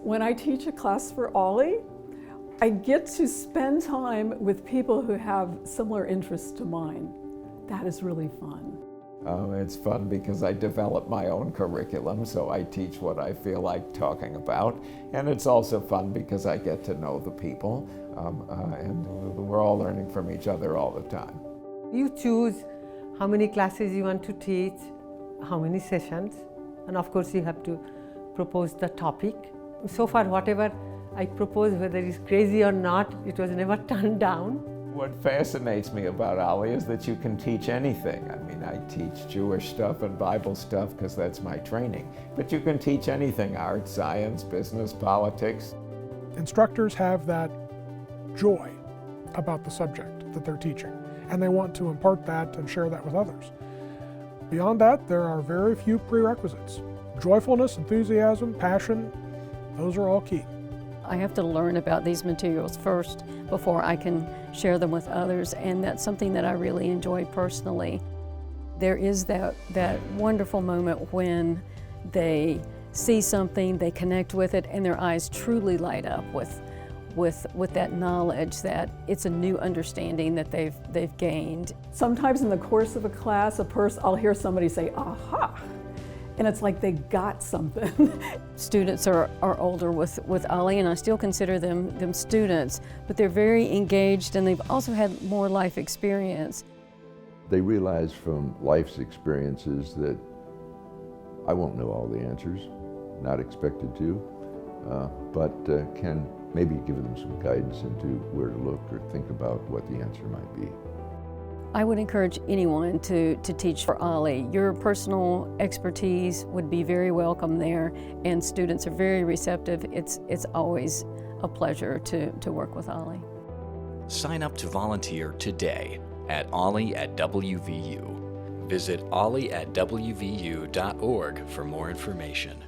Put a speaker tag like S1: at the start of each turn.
S1: When I teach a class for OLLI, I get to spend time with people who have similar interests to mine. That is really fun.
S2: It's fun because I develop my own curriculum, so I teach what I feel like talking about. And it's also fun because I get to know the people, and we're all learning from each other all the time.
S3: You choose how many classes you want to teach, how many sessions, and of course you have to propose the topic. So far, whatever I propose, whether it's crazy or not, it was never turned down.
S2: What fascinates me about OLLI is that you can teach anything. I mean, I teach Jewish stuff and Bible stuff because that's my training. But you can teach anything: art, science, business, politics.
S4: Instructors have that joy about the subject that they're teaching, and they want to impart that and share that with others. Beyond that, there are very few prerequisites. Joyfulness, enthusiasm, passion, those are all key.
S5: I have to learn about these materials first before I can share them with others, and that's something that I really enjoy personally. There is that wonderful moment when they see something, they connect with it, and their eyes truly light up with that knowledge that it's a new understanding that they've gained.
S1: Sometimes in the course of a class, I'll hear somebody say, "Aha!" And it's like they got something.
S5: Students are older with OLLI, and I still consider them students, but they're very engaged and they've also had more life experience.
S6: They realize from life's experiences that I won't know all the answers, not expected to, but can maybe give them some guidance into where to look or think about what the answer might be.
S5: I would encourage anyone to teach for OLLI. Your personal expertise would be very welcome there, and students are very receptive. It's always a pleasure to work with OLLI.
S7: Sign up to volunteer today at OLLI at WVU. Visit olliatwvu.org for more information.